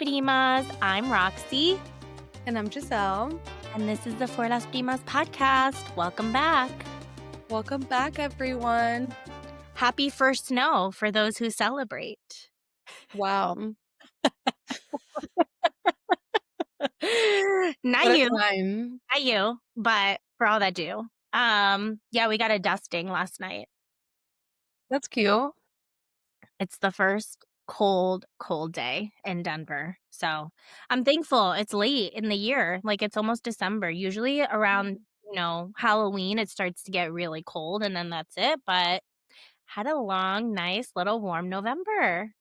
Primas. I'm Roxy, And I'm Giselle. and this is the For Las Primas podcast. Welcome back. Welcome back, everyone. Happy first snow for those who celebrate. Wow. Not What a you, time. not you, but for all that do. Yeah, we got a dusting last night. That's cute. It's the first cold day in Denver. So I'm thankful it's late in the year. Like it's almost December. Usually around, Halloween, it starts to get really cold and then that's it. But had a long, nice little warm November.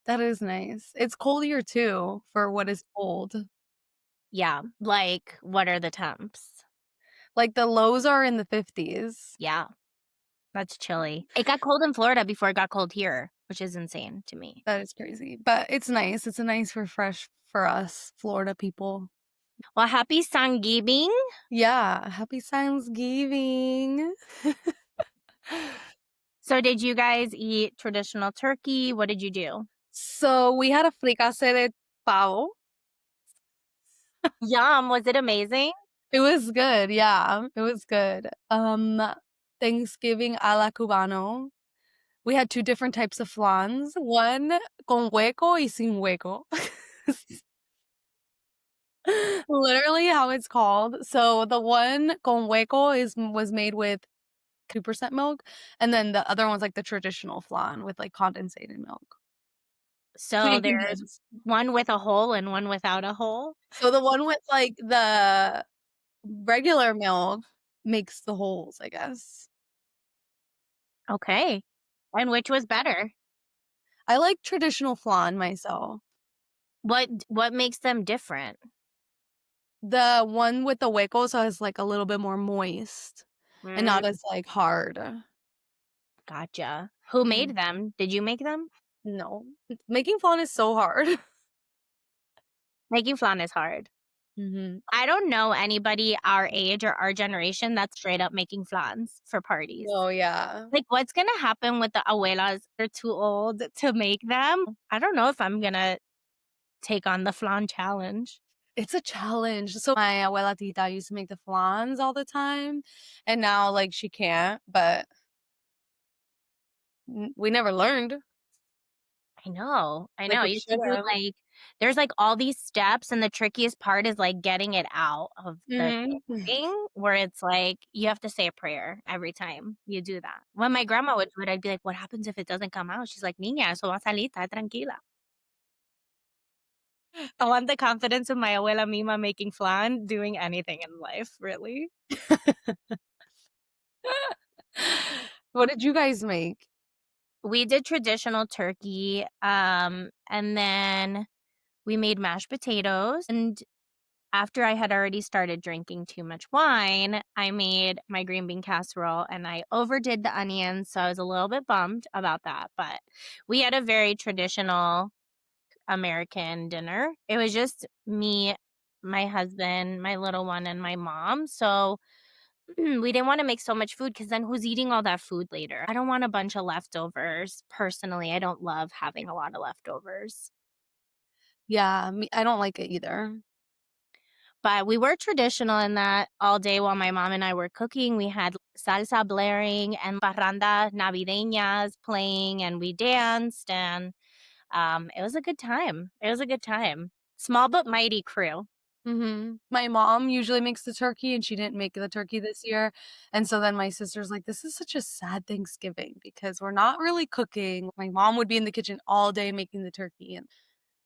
That is nice. It's cold here too for what is cold. Yeah. Like, what are the temps? Like the lows are in the 50s. Yeah. That's chilly. It got cold in Florida before it got cold here, which is insane to me. That is crazy. But it's nice. It's a nice refresh for us Florida people. Well, happy Sangibing. Yeah. Happy Thanksgiving. So did you guys eat traditional turkey? What did you do? So we had a fricassee de pavo. Yum. Was it amazing? It was good. Yeah. It was good. Thanksgiving a la cubano. We had 2 different types of flans, one con hueco y sin hueco. Literally how it's called. So the one con hueco was made with 2% milk, and then the other one's like the traditional flan with like condensated milk. So Pretty there's convinced. one with a hole and one without a hole? So the one with like the regular milk makes the holes, I guess. Okay. And which was better? I like traditional flan myself. What makes them different? The one with the hueco so it's like a little bit more moist and Mm, not as like hard. gotcha. Who Mhm. made them? Did you make them? No. Making flan is so hard. Making flan is hard. Mhm. I don't know anybody our age or our generation that's straight up making flans for parties. Oh, yeah. Like, what's gonna happen with the abuelas? They're too old to make them. I don't know if I'm gonna take on the flan challenge. It's a challenge. So my abuela tita used to make the flans all the time, and now, like, she can't, but we never learned. I know, I Like, know. we You have to do, should've. like there's, like, all these steps, and the trickiest part is, like, getting it out of the Mhm. thing where it's, like, you have to say a prayer every time you do that. When my grandma would do it, I'd be like, "What happens if it doesn't come out?" She's like, "Niña, eso va a salir, está tranquila." I want the confidence of my abuela Mima making flan, doing anything in life, really. What did you guys make? We did traditional turkey, and then we made mashed potatoes, and after I had already started drinking too much wine, I made my green bean casserole and I overdid the onions, so I was a little bit bummed about that, but we had a very traditional American dinner. It was just me, my husband, my little one, and my mom, so we didn't wanna make so much food because then who's eating all that food later? I don't want a bunch of leftovers. Personally, I don't love having a lot of leftovers. Yeah, I don't like it either. But we were traditional in that all day while my mom and I were cooking, we had salsa blaring and parranda navideñas playing, and we danced, and, it was a good time. It was a good time. Small but mighty crew. Mhm. My mom usually makes the turkey, and she didn't make the turkey this year, and so then my sister's like, "This is such a sad Thanksgiving because we're not really cooking." My mom would be in the kitchen all day making the turkey, and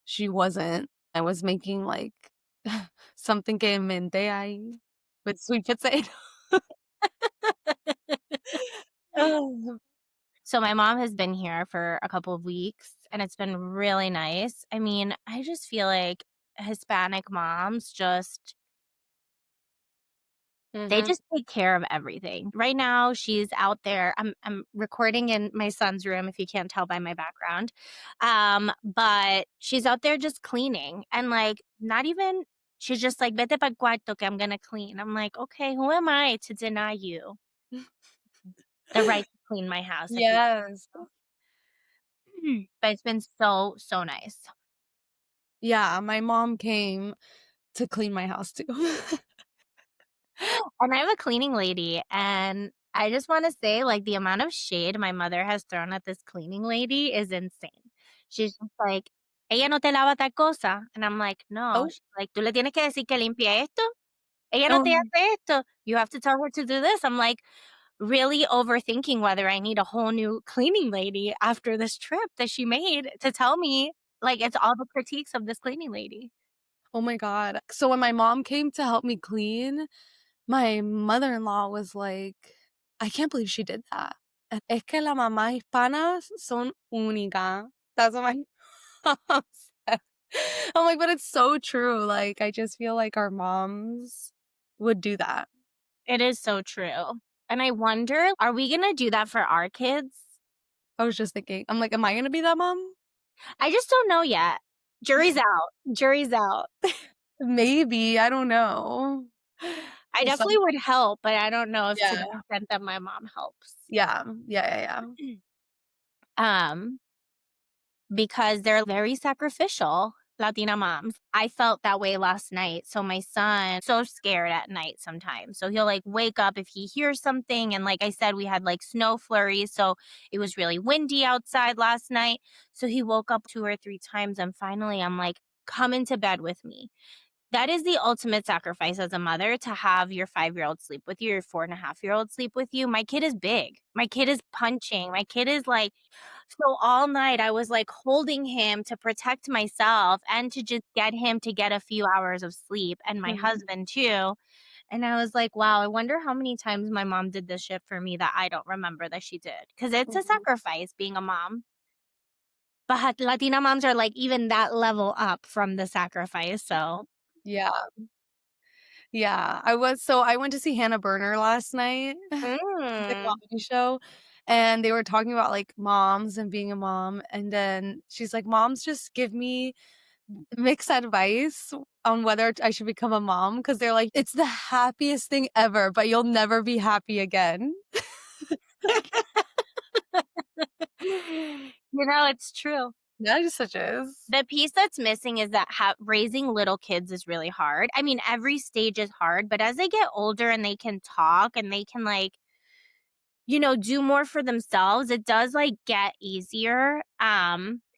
she wasn't. I was making, like, something que inventé ahí with sweet potato. Oh. So my mom has been here for a couple of weeks, and it's been really nice. I mean, I just feel like Hispanic moms they Mhm. just take care of everything. Right now, she's out there I'm recording in my son's room, if you can't tell by my background, but she's out there just cleaning, and, like, not even she's just like, "Vete pa'l cuarto que I'm gonna clean." I'm like, "Okay, who am I to deny you the right to clean my house if you" Yes. But it's been so, so nice. Yeah, my mom came to clean my house too. And I'm a cleaning lady, and I just wanna say, like, the amount of shade my mother has thrown at this cleaning lady is insane. She's just like, "Ella no te lava tal cosa," and I'm like, "No." Oh, She's like, "Tú le tienes que decir que limpie esto. Ella no te oh, hace esto. You have to tell her to do this." I'm like, really overthinking whether I need a whole new cleaning lady after this trip that she made to tell me, like, it's all the critiques of this cleaning lady. oh my god. So when my mom came to help me clean, my mother-in-law was like, "I can't believe she did that." And es que las mamás hispanas son únicas. That's what my mom said. I'm like, but it's so true. Like, I just feel like our moms would do that. It is so true. And I wonder, are we gonna do that for our kids? I was just thinking, I'm like, am I gonna be that mom? I just don't know yet. Jury's out. Jury's out. Maybe, I don't know. I definitely Some would help, but I don't know if to yeah, the extent that my mom helps. yeah, yeah, yeah, yeah. Um, because they're very sacrificial, Latina moms. I felt that way last night. So my son so scared at night sometimes. So he'll like wake up if he hears something. And like I said, we had like snow flurries. So it was really windy outside last night. So he woke up 2 or 3 times. And finally I'm like, come into bed with me. That is the ultimate sacrifice as a mother, to have your 5-year-old sleep with you, your 4.5-year-old sleep with you. My kid is big. My kid is punching. My kid is like, so all night I was like holding him to protect myself and to just get him to get a few hours of sleep, and my Mhm, husband too. And I was like, wow, I wonder how many times my mom did this shit for me that I don't remember that she did. Cause it's a mhm. sacrifice being a mom. But Latina moms are like even that level up from the sacrifice. So, Yeah, yeah. I went to see Hannah Berner last night, the mm. comedy show, and they were talking about, like, moms and being a mom, and then she's like, "Moms just give me mixed advice on whether I should become a mom because 'cause they're like, "It's the happiest thing ever, but you'll never be happy again." It's true. That just such is. The piece that's missing is that raising little kids is really hard. I mean, every stage is hard, but as they get older and they can talk and they can like, do more for themselves, it does like get easier.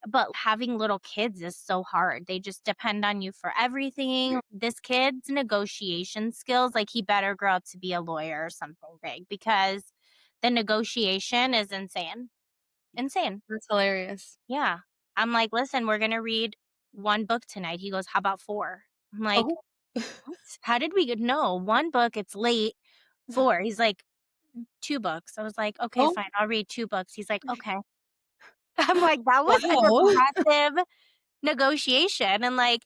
But having little kids is so hard. They just depend on you for everything. This kid's negotiation skills, like he better grow up to be a lawyer or something big, because the negotiation is insane. Insane. That's hilarious. Yeah. I'm like, "Listen, we're gonna read 1 book tonight." He goes, "How about 4?" I'm like, Oh. "What? How did we get" "No, 1 book, it's late. 4." He's like, 2 books." I was like, "Okay, Oh, fine, I'll read 2 books." He's like, "Okay." I'm like, "That was an wow. aggressive negotiation," and, like,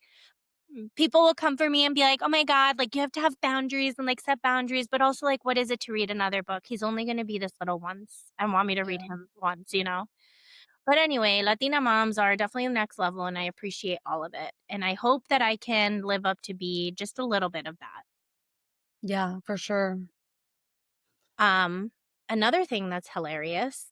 people will come for me and be like, "Oh my god, like, you have to have boundaries and, like, set boundaries," but also, like, what is it to read another book? He's only gonna be this little once and want me to read Yeah. him once, you know? But anyway, Latina moms are definitely the next level, and I appreciate all of it. And I hope that I can live up to be just a little bit of that. Yeah, for sure. Um, Another thing that's hilarious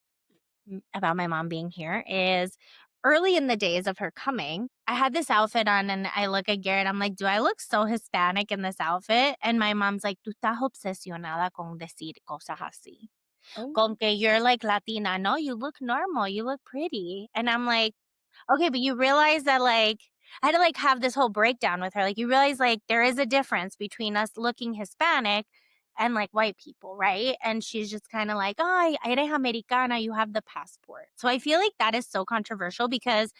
about my mom being here is early in the days of her coming, I had this outfit on and I look at Garrett. I'm like, do I look so Hispanic in this outfit? And my mom's like, tú estás obsesionada con decir cosas así. Oh, Con que you're like Latina. No, you look normal. You look pretty. And I'm like, okay, but you realize that, like, I had to, like, have this whole breakdown with her. Like, you realize, like, there is a difference between us looking Hispanic and, like, white people, right? And she's just kinda like, "Ay, eres americana, you have the passport." So I feel like that is so controversial because,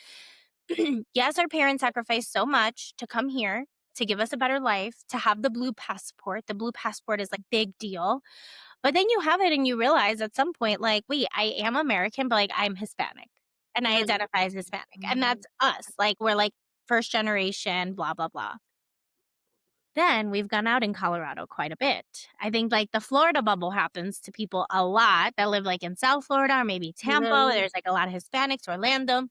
yes, our parents sacrificed so much to come here, to give us a better life, to have the blue passport. The blue passport is, like, big deal. But then you have it and you realize at some point, like, wait, I am American, but like I'm Hispanic and I mm, identify as Hispanic. And mhm. that's us. Like we're like first generation, blah, blah, blah. Then we've gone out in Colorado quite a bit. I think like the Florida bubble happens to people a lot that live like in South Florida or maybe Tampa. Where Mhm. there's like a lot of Hispanics, Orlando.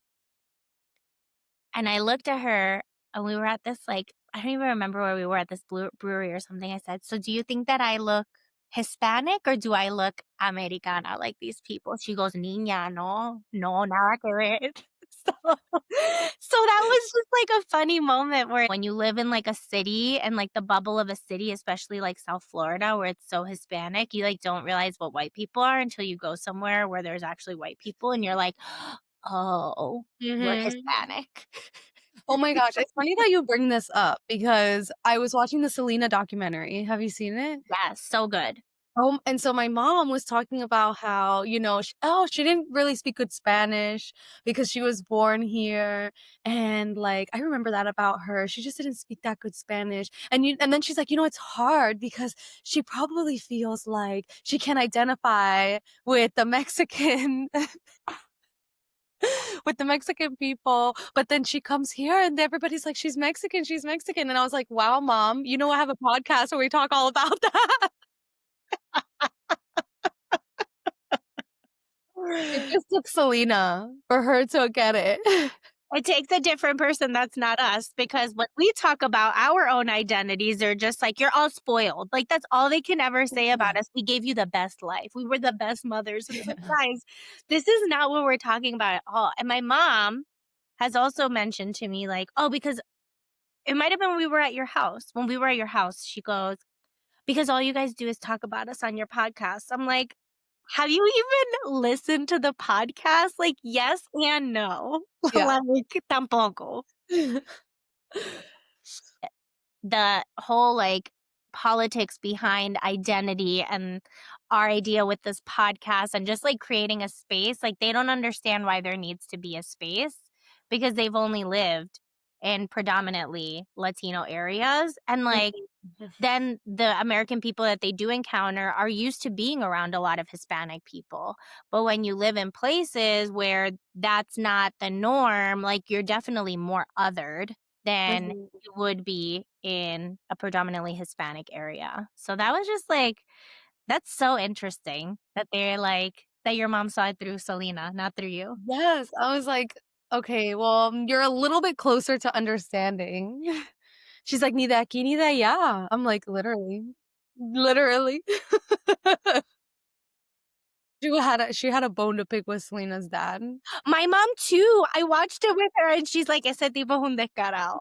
And I looked at her and we were at this like, I don't even remember where we were at this brewery or something. I said, so do you think that I look Hispanic or do I look Americana like these people? She goes, Niña, no, no, nada que ver. So so that was just, like, a funny moment where when you live in, like, a city and, like, the bubble of a city, especially, like, South Florida, where it's so Hispanic, you, like, don't realize what white people are until you go somewhere where there's actually white people, and you're like, "Oh, we're Mhm. Hispanic." Oh my gosh, it's funny that you bring this up because I was watching the Selena documentary. Have you seen it? Yes, so good. And so my mom was talking about how, she didn't really speak good Spanish because she was born here, and, like, I remember that about her. She just didn't speak that good Spanish, and then she's like, "It's hard because she probably feels like she can identify with the Mexican with the Mexican people, but then she comes here and everybody's like, she's Mexican." And I was like, "Wow, mom, I have a podcast where we talk all about that." It just took Selena for her to get it. It takes a different person that's not us because when we talk about our own identities, they're just like, "You're all spoiled." Like, that's all they can ever say about us. "We gave you the best life. We were the best mothers." And it's like, "Guys, this is not what we're talking about at all." And my mom has also mentioned to me, like, "Oh, because" it might have been when we were at your house. When we were at your house, she goes, "Because all you guys do is talk about us on your podcast." I'm like, "Have you even listened to the podcast?" Like, yes and no. Yeah. Like, tampoco. The whole, like, politics behind identity and our idea with this podcast and just, like, creating a space, like, they don't understand why there needs to be a space because they've only lived in predominantly Latino areas, and, like, Mhm. then the American people that they do encounter are used to being around a lot of Hispanic people. But when you live in places where that's not the norm, like, you're definitely more othered than Mhm. you would be in a predominantly Hispanic area. So that was just like that's so interesting that they're like that your mom saw it through Selena, not through you. Yes, I was like, "Okay, well, you're a little bit closer to understanding." She's like, "Ni de aquí ni de allá." I'm like, "Literally." Literally. She had a bone to pick with Selena's dad. My mom too. I watched it with her and she's like, "Ese tipo es un descarado."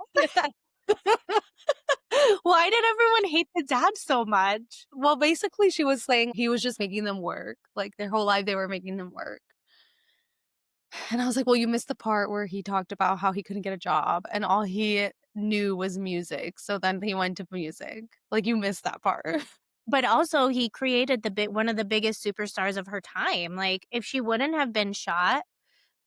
Why did everyone hate the dad so much? Well, basically, she was saying he was just making them work, like, their whole life they were making them work. And I was like, "Well, you missed the part where he talked about how he couldn't get a job and all he knew was music, so then he went to music." Like, you missed that part. But also he created the big one of the biggest superstars of her time. Like, if she wouldn't have been shot,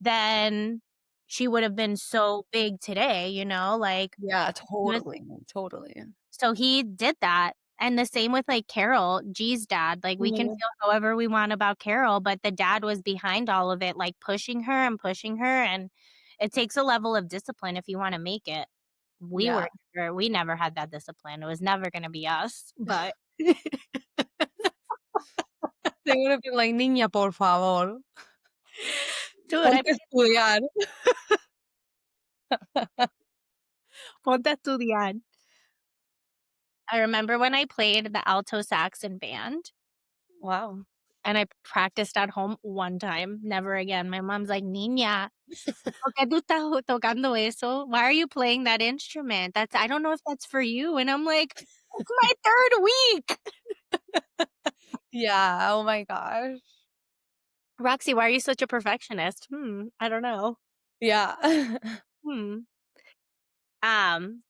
then she would have been so big today, you know? Like, Yeah, he was totally, totally. so he did that. And the same with, like, Carol, G's dad. Like, we can Mhm. feel however we want about Carol, but the dad was behind all of it, like, pushing her, and it takes a level of discipline if you wanna make it. We Yeah. were sure we never had that discipline. It was never gonna be us, but They would have been like, "Niña, por favor, dude, I ponte a estudiar." ponte a estudiar. I remember when I played the alto sax in band, Wow. and I practiced at home one time, never again. My mom's like, "Niña, ¿por qué tú estás tocando eso? Why are you playing that instrument? That's I don't know if that's for you." And I'm like, "It's my 3rd week." Yeah, oh my gosh. "Roxy, why are you such a perfectionist?" I don't know. Yeah. Hmm."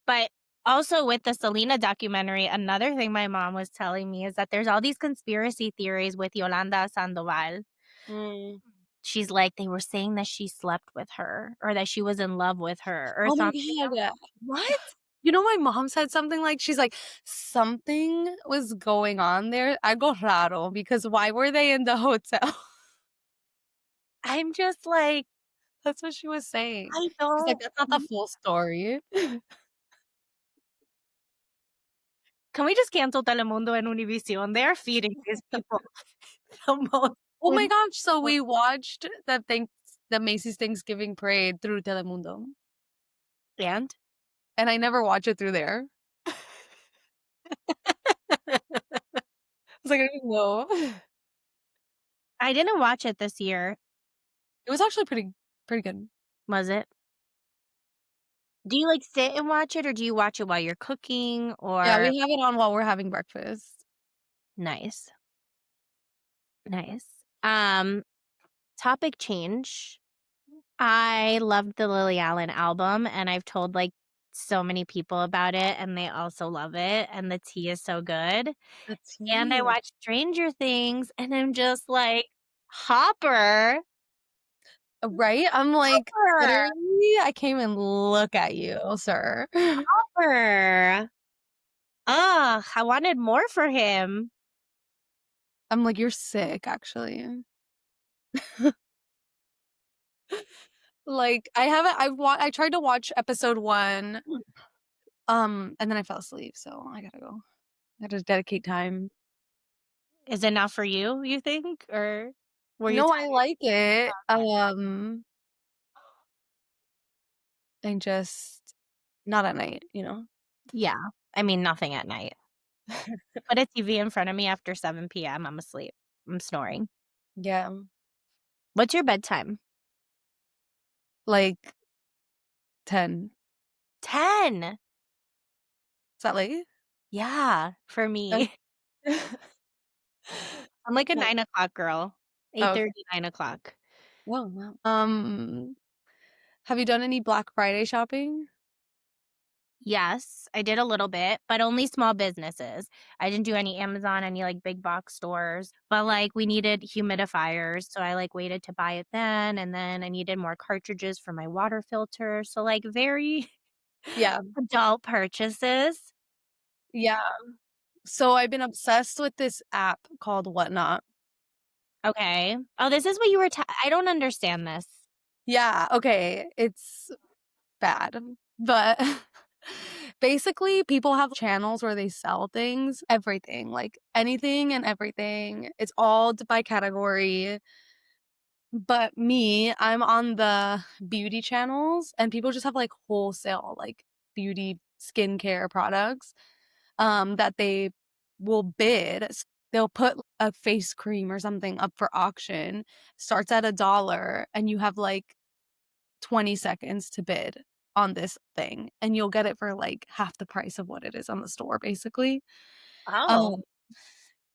But also with the Selena documentary, another thing my mom was telling me is that there's all these conspiracy theories with Yolanda Sandoval. Mm. She's like, they were saying that she slept with her or that she was in love with her or Oh my something. god. I'm like, "What?" My mom said something like she's like, "Something was going on there, algo raro, because why were they in the hotel?" I'm just like, That's what she was saying. I She's like, don't "That's not the full story." can we just cancel Telemundo and Univision? They're feeding these people the most Oh my gosh, so info we watched the Macy's Thanksgiving parade through Telemundo, and and I never watch it through there. I was like, "I didn't know." I didn't watch it this year. It was actually pretty good. Was it? Do you, like, sit and watch it, or do you watch it while you're cooking, Yeah, or we have it on while we're having breakfast. Nice, nice. Um, Topic change. I loved the Lily Allen album, and I've told, like, so many people about it, and they also love it, and the tea is so good. The And I tea. watched Stranger Things, and I'm just like, "Hopper, Right? I'm like, Hopper, literally, I can't even look at you, sir. Hopper." Ugh, I wanted more for him. I'm like, "You're sick, actually." Like, I tried to watch episode 1, and then I fell asleep, so I gotta go. I gotta dedicate time. Is it not for you, you think? Or were you No, I tired? like it, and just not at night, you know? Yeah. I mean, nothing at night. Put a TV in front of me after 7 PM, I'm asleep. I'm snoring. Yeah, What's your bedtime? like 10. 10. Is that late? Yeah, for Okay. me. I'm like a Like 9 o'clock girl. oh, okay. 8:30, 9 o'clock. Whoa, wow. Have you done any Black Friday shopping? Yes, I did a little bit, but only small businesses. I didn't do any Amazon, any, like, big box stores, but, like, we needed humidifiers, so I, like, waited to buy it then, and then I needed more cartridges for my water filter, so, like, very Yeah, adult purchases. yeah. So I've been obsessed with this app called Whatnot. Okay. Oh, this is what you were I don't understand this. Yeah, okay, it's bad, but basically, people have channels where they sell things, everything, like anything and everything. It's all by category. But me, I'm on the beauty channels, and people just have, like, wholesale, like, beauty skincare products, that they will bid. They'll put a face cream or something up for auction, starts at $1, and you have, like, 20 seconds to bid on this thing, and you'll get it for, like, half the price of what it is on the store, basically. Oh. Um,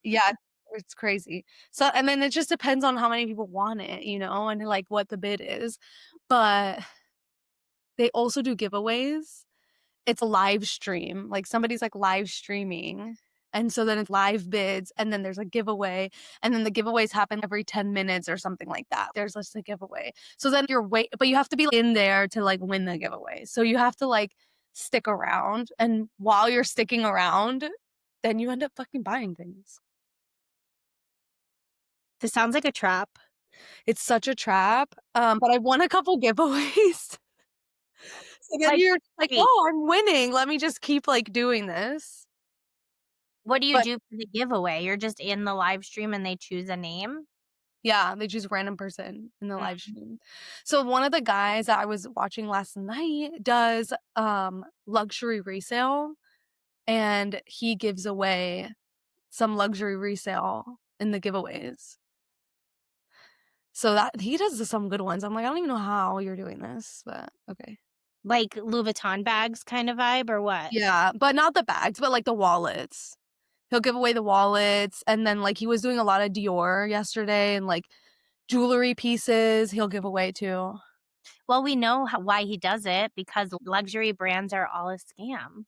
yeah, it's crazy. So and then it just depends on how many people want it, you know, and, like, what the bid is. But they also do giveaways. It's a live stream, like, somebody's, like, live streaming, and so then it's live bids, and then there's a giveaway, and then the giveaways happen every 10 minutes or something like that. There's just a giveaway. So then but you have to be in there to, like, win the giveaway. So you have to, like, stick around, and while you're sticking around, then you end up fucking buying things. This sounds like a trap. It's such a trap, but I won a couple giveaways. So then Like, you're like, wait, "Oh, I'm winning. Let me just keep, like, doing this." what do you But do for the giveaway? You're just in the live stream and they choose a name? yeah, they choose a random person in the live Mm. stream. So one of the guys that I was watching last night does, luxury resale, and he gives away some luxury resale in the giveaways. So that he does some good ones. I'm like, "I don't even know how you're doing this, but okay." Like Louis Vuitton bags kind of vibe or what? Yeah, but not the bags, but, like, the wallets. He'll give away the wallets, and then, like, he was doing a lot of Dior yesterday and, like, jewelry pieces he'll give away too. Well, we know why he does it, because luxury brands are all a scam.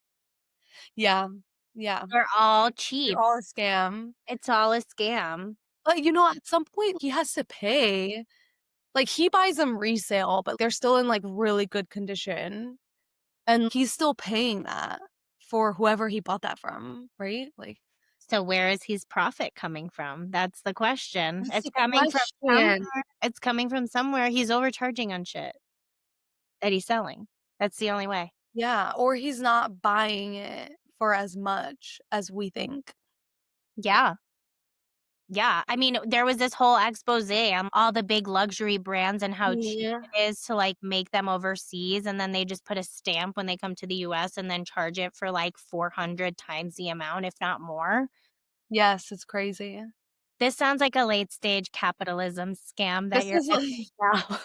Yeah, yeah. They're all They're cheap. all a scam. It's all a scam. But, you know, at some point, he has to pay. Like, he buys them resale, but they're still in, like, really good condition, and he's still paying that for whoever he bought that from, right? Like, So where is his profit coming from? That's the question. that's It's the coming from question. somewhere. It's coming from somewhere. He's overcharging on shit that he's selling. That's the only way. Yeah, or he's not buying it for as much as we think. Yeah. Yeah. I mean, there was this whole expose on all the big luxury brands and how cheap Yeah. it is to, like, make them overseas, and then they just put a stamp when they come to the US and then charge it for, like, 400 times the amount, if not more. Yes, it's crazy. This sounds like a late stage capitalism scam that This you're is in like right now.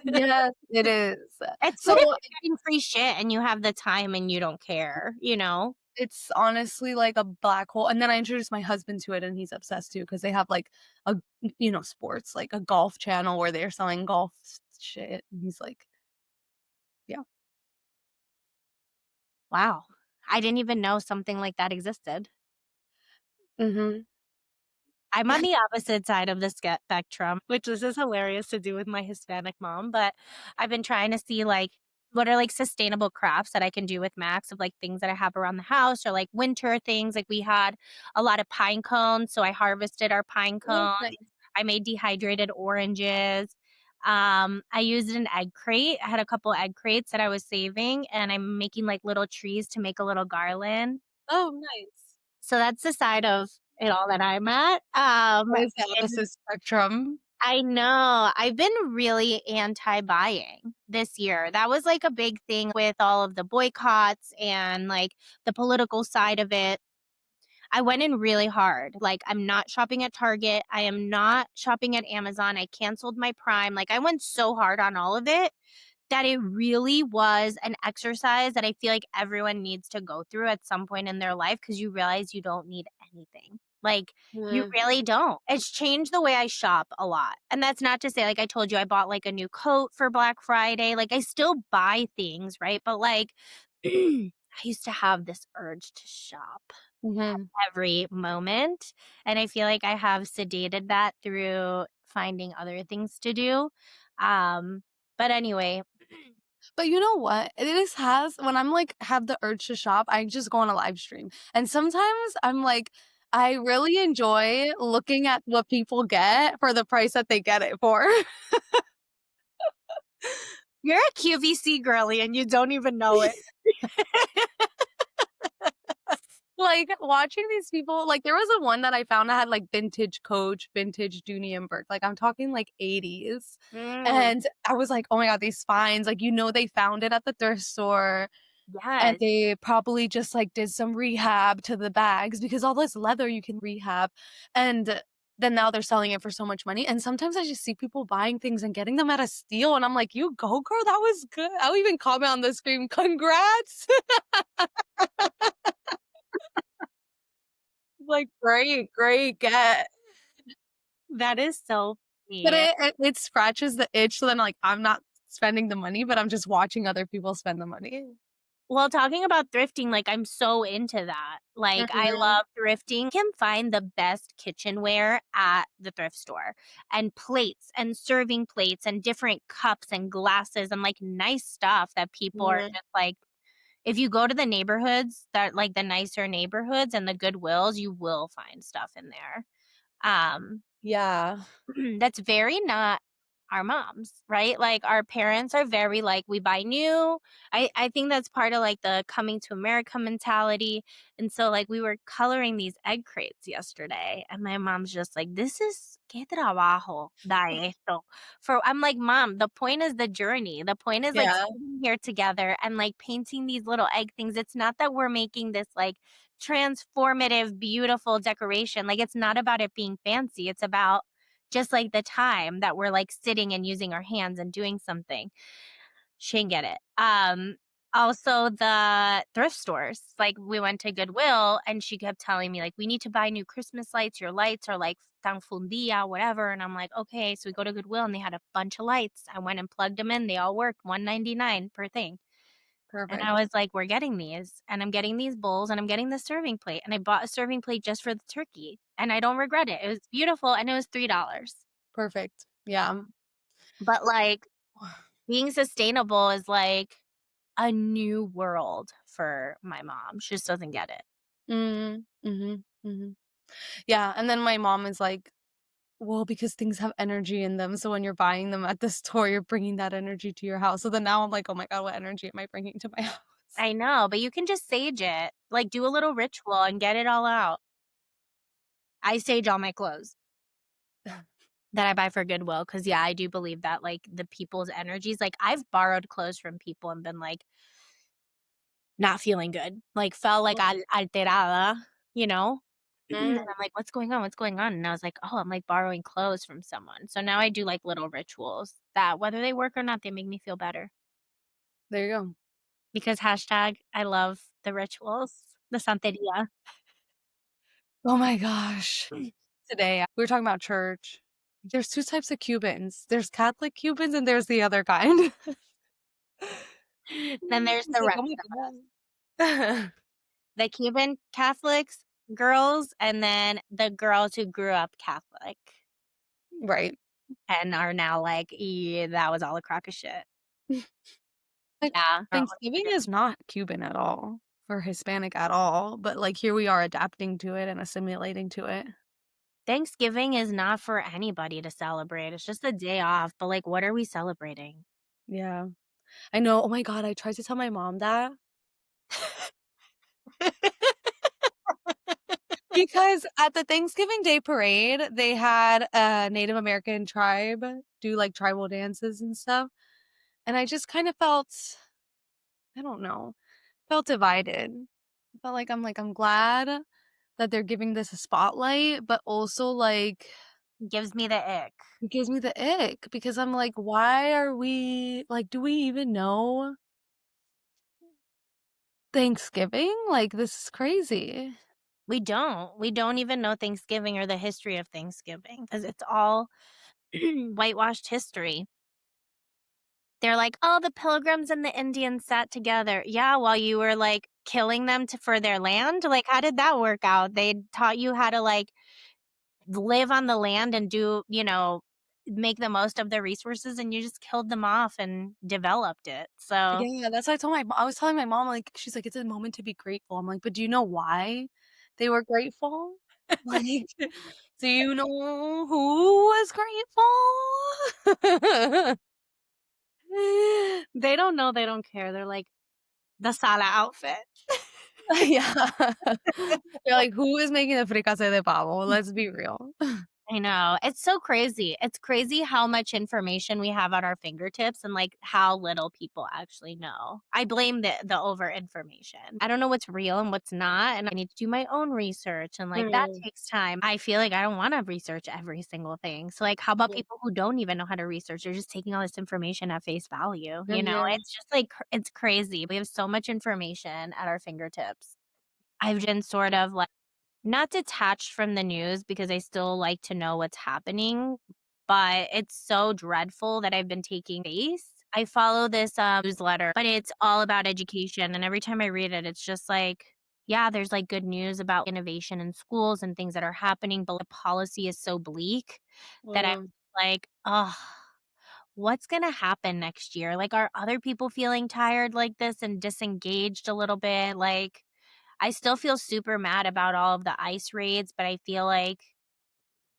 yes, it is. It's So good if you're getting free shit and you have the time and you don't care, you know? it's honestly like a black hole, and then I introduced my husband to it, and he's obsessed too because they have, like, a sports, like, a golf channel where they're selling golf shit, and he's like yeah. Wow. I didn't even know something like that existed. Mhm. I'm on the opposite side of the spectrum, which this is hilarious to do with my Hispanic mom, but I've been trying to see, like, what are, like, sustainable crafts that I can do with Max of, like, things that I have around the house or, like, winter things, like, we had a lot of pine cones, so I harvested our pine Oh, cones. nice. I made dehydrated oranges. I used an egg crate. I had a couple egg crates that I was saving, and I'm making, like, little trees to make a little garland. Oh, nice. So that's the side of it all that I'm at. That is the And opposite spectrum. I know I've been really anti-buying this year. That was like a big thing with all of the boycotts and like the political side of it. I went in really hard. Like, I'm not shopping at Target. I am not shopping at Amazon. I canceled my Prime. Like, I went so hard on all of it that it really was an exercise that I feel like everyone needs to go through at some point in their life because you realize you don't need anything. Like, you Mm, really don't. It's changed the way I shop a lot. And that's not to say, like I told you, I bought like a new coat for Black Friday. Like, I still buy things, right? But like, I used to have this urge to shop mhm. every moment. And I feel like I have sedated that through finding other things to do. Um, but anyway, But you know what? This has when I'm, like, have the urge to shop, I just go on a live stream, and sometimes I'm like, I really enjoy looking at what people get for the price that they get it for. you're a QVC girly and you don't even know it. Like, watching these people like, there was a one that I found that had, like, vintage Coach, vintage Dooney& and Burke, like, I'm talking, like, 80s, Mm, and I was like, "Oh my god, these finds," like, they found it at the thrift store, and yes. they probably just, like, did some rehab to the bags because all this leather you can rehab, and then now they're selling it for so much money, and sometimes I just see people buying things and getting them at a steal, and I'm like, "You go, girl, that was good." I'll even comment on the screen, "Congrats." Like, "Great, great get." That is so But funny. it scratches the itch, so then, like, I'm not spending the money, but I'm just watching other people spend the money. Well, talking about thrifting, like, I'm so into that. Like, I Mhm. love thrifting. You can find the best kitchenware at the thrift store, and plates and serving plates and different cups and glasses and, like, nice stuff that people are Mhm. just like if you go to the neighborhoods that like, the nicer neighborhoods and the Goodwills, you will find stuff in there. Um Yeah. that's very not our moms, right? Like our parents are very like we buy new. I think that's part of like the coming to America mentality. And so like we were coloring these egg crates yesterday and my mom's just like this is que trabajo da esto. For I'm like mom, the point is the journey. The point is like Yeah. sitting here together and like painting these little egg things. It's not that we're making this like transformative beautiful decoration. Like it's not about it being fancy. It's about just like the time that we're like sitting and using our hands and doing something. She didn't get it. Also the thrift stores. Like we went to Goodwill and she kept telling me like we need to buy new Christmas lights. Your lights are like tan fundia, whatever. And I'm like, okay. So we go to Goodwill and they had a bunch of lights. I went and plugged them in. They all worked, 199 per thing. And I Perfect. was like, we're getting these and I'm getting these bowls and I'm getting the serving plate. And I bought a serving plate just for the turkey. And I don't regret it. It was beautiful and it was $3. Perfect. Yeah. But, like, being sustainable is, like, a new world for my mom. She just doesn't get it. Mhm. Mhm. Mhm. Yeah, and then my mom is like, "Well, because things have energy in them, so when you're buying them at the store, you're bringing that energy to your house." So then now I'm like, "Oh my god, what energy am I bringing to my house?" I know, but you can just sage it. Like, do a little ritual and get it all out. I sage all my clothes that I buy for Goodwill because yeah, I do believe that, like, the people's energies like, I've borrowed clothes from people and been, like, not feeling good. Like, felt like alterada, you know? And I'm like, "What's going on? What's going on?" And I was like, "Oh, I'm, like, borrowing clothes from someone." So now I do, like, little rituals that whether they work or not, they make me feel better. There you go. Because hashtag I love the rituals, the santeria. Oh my gosh. Today, we were talking about church. There's 2 types of Cubans. There's Catholic Cubans and there's the other kind. Then there's It's the like, rest "Oh my of us, god." the Cuban Catholics girls, and then the girls who grew up Catholic Right. and are now like, "Yeah, that was all a crock of shit." Like, Yeah, our own Thanksgiving tradition. is not Cuban at all or Hispanic at all, but, like, here we are adapting to it and assimilating to it. Thanksgiving is not for anybody to celebrate, it's just a day off, but, like, what are we celebrating? Yeah. I know, oh my god, I tried to tell my mom that because at the Thanksgiving Day parade, they had a Native American tribe do, like, tribal dances and stuff, and I just kind of felt I don't know, felt divided. Felt like, I'm glad that they're giving this a spotlight, but also, like, Gives me the ick. it gives me the ick because I'm like, "Why are we like, do we even know Thanksgiving? Like, this is crazy." We don't even know Thanksgiving or the history of Thanksgiving because it's all whitewashed history. They're like, "Oh, the Pilgrims and the Indians sat together." Yeah, while you were, like, killing them to for their land? Like, how did that work out? They taught you how to, like, live on the land and do make the most of their resources, and you just killed them off and developed it. So, Yeah, that's why I was telling my mom, like she's like, "It's a moment to be grateful." I'm like, "But do you know why they were grateful? Like, do you know who was grateful?" they don't know, they don't care. They're like, "The Sala outfit." Yeah. They're like, "Who is making the fricase de pavo? Let's be real." I know. It's so crazy. It's crazy how much information we have at our fingertips and like how little people actually know. I blame the over information. I don't know what's real and what's not, and I need to do my own research and like that Mm, takes time. I feel like I don't want to research every single thing. So like how about yeah. people who don't even know how to research? They're just taking all this information at face value, you know? Mhm. It's just like it's crazy. We have so much information at our fingertips. I've been sort of like not detached from the news because I still like to know what's happening, but it's so dreadful that I've been taking base. I follow this, newsletter, but it's all about education, and every time I read it, it's just like, yeah, there's, like, good news about innovation in schools and things that are happening, but the policy is so bleak that I'm Mm, like, "Ugh, what's gonna happen next year?" Like, are other people feeling tired like this and disengaged a little bit? Like I still feel super mad about all of the ICE raids, but I feel like,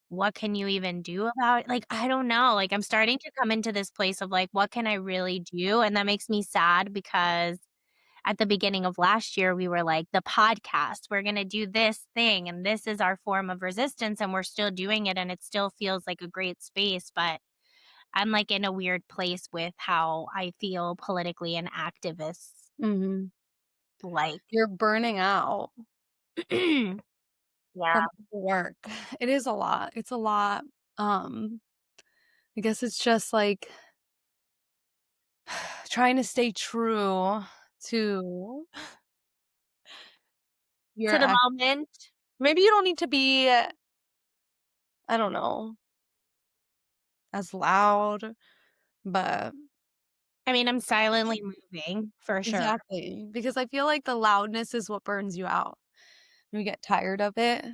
what can you even do about it? Like, I don't know, like, I'm starting to come into this place of, like, what can I really do? And that makes me sad because at the beginning of last year, we were like, "The podcast, we're gonna do this thing, and this is our form of resistance," and we're still doing it, and it still feels like a great space, but I'm, like, in a weird place with how I feel politically and activists, mhm. like You're burning out Yeah. from the work. It is a lot. It's a lot. Um, I guess it's just like trying to stay true to your To the act moment. maybe you don't need to be, I don't know, as loud, but I mean, I'm silently moving for sure. exactly, because I feel like the loudness is what burns you out. You get tired of it.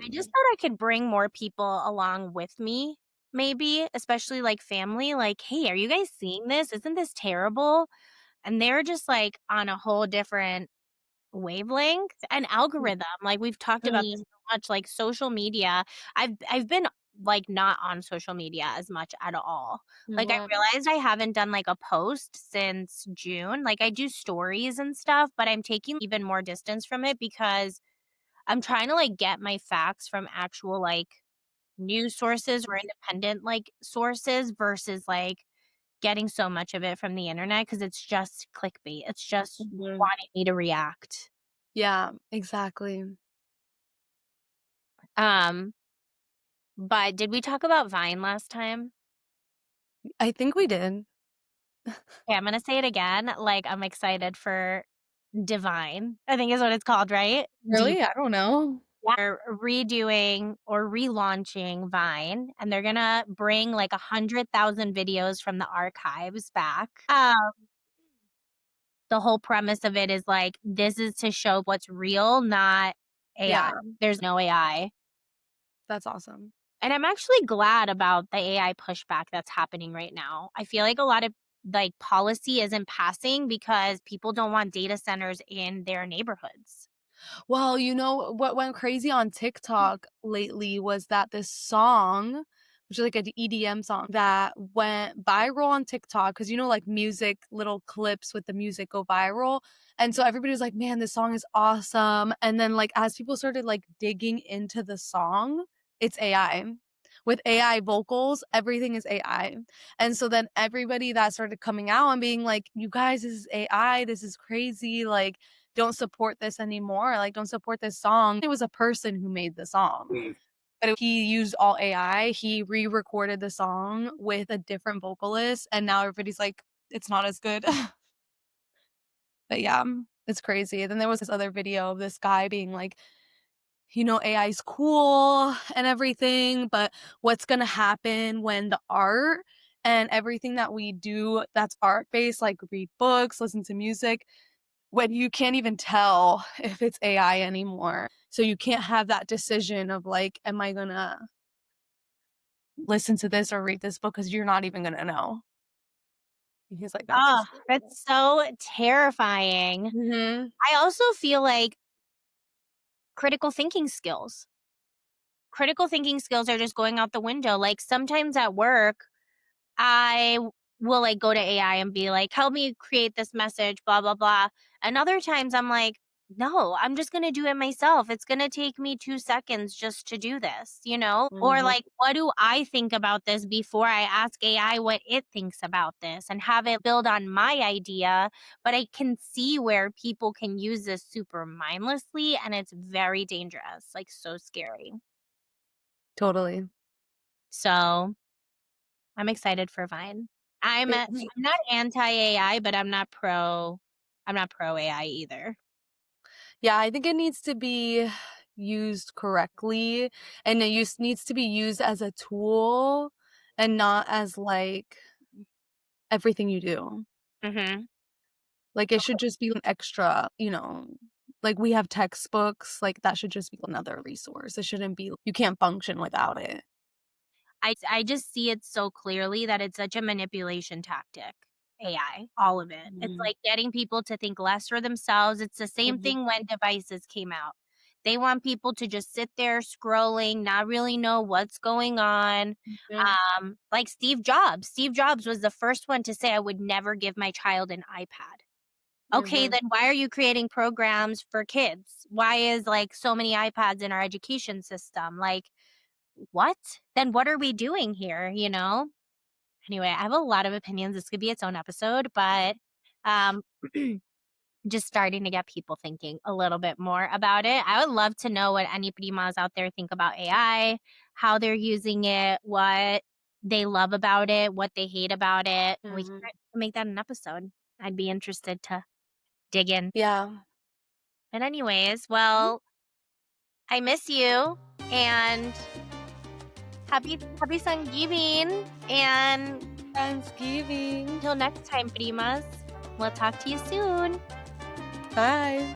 I just Um thought I could bring more people along with me, maybe, especially like family, like, "Hey, are you guys seeing this? Isn't this terrible?" And they're just like on a whole different wavelength and algorithm. Like we've talked about this Mhm. so much, like social media. I've been like not on social media as much at all. Like I Mhm. realized I haven't done like a post since June. Like I do stories and stuff, but I'm taking even more distance from it because I'm trying to, like, get my facts from actual, like, news sources or independent, like, sources versus, like, getting so much of it from the internet because it's just clickbait. It's just Mhm. wanting me to react. Yeah, exactly. Um, but did we talk about Vine last time? I think we did. Okay, I'm gonna say it again, like, I'm excited for Divine, I think is what it's called, right? Really? I don't know. They're redoing or relaunching Vine, and they're gonna bring, like, 100,000 videos from the archives back. The whole premise of it is, like, this is to show what's real, not AI. Yeah, There's no AI. that's awesome. And I'm actually glad about the AI pushback that's happening right now. I feel like a lot of, like, policy isn't passing because people don't want data centers in their neighborhoods. Well, you know what went crazy on TikTok lately was that this song, which is like an EDM song that went viral on TikTok because you know, like music, little clips with the music go viral. And so everybody was like, man, this song is awesome. And then, like, as people started like digging into the song, it's AI. With AI vocals, everything is AI. And so then everybody that started coming out and being like, you guys, this is AI, this is crazy. Like, don't support this anymore, like, don't support this song. It was a person who made the song, but he used all AI, he re-recorded the song with a different vocalist, and now everybody's like, "It's not as good." But yeah, it's crazy. Then there was this other video of this guy being like, you know, "AI is cool and everything, but what's gonna happen when the art and everything that we do that's art-based, like read books, listen to music, when you can't even tell if it's AI anymore. So you can't have that decision of like, am I gonna listen to this or read this book? Because you're not even gonna know. He's like, that's Oh, just that's so terrifying. Mhm. I also feel like critical thinking skills. Critical thinking skills are just going out the window. Like, sometimes at work, will, like, go to AI and be like, "Help me create this message, blah, blah, blah." And other times I'm like, "No, I'm just gonna do it myself. It's gonna take me 2 seconds just to do this," you know? Or, Mhm. like, what do I think about this before I ask AI what it thinks about this and have it build on my idea, but I can see where people can use this super mindlessly, and it's very dangerous, like, so scary. Totally. So I'm excited for Vine. It I'm not anti-AI, but I'm not pro AI either. Yeah, I think it needs to be used correctly, and needs to be used as a tool and not as, like, everything you do. Mhm. Like, it should just be an extra, you know, like, we have textbooks, like, that should just be another resource. It shouldn't be you can't function without it. I just see it so clearly that it's such a manipulation tactic, AI, all of it. It's Mhm, like getting people to think less for themselves. It's the same mhm, thing when devices came out. They want people to just sit there scrolling, not really know what's going on. mhm, Like Steve Jobs. Steve Jobs was the first one to say, "I would never give my child an iPad." Okay, mhm. then why are you creating programs for kids? Why is, like, so many iPads in our education system? Like, what? Then what are we doing here, you know? Anyway, I have a lot of opinions. This could be its own episode, but, um, just starting to get people thinking a little bit more about it. I would love to know what any primas out there think about AI, how they're using it, what they love about it, what they hate about it. We can Mhm. make that an episode. I'd be interested to dig in. Yeah. But anyways, well, I miss you and happy Sangibing and Thanksgiving. until next time, primas. We'll talk to you soon. Bye.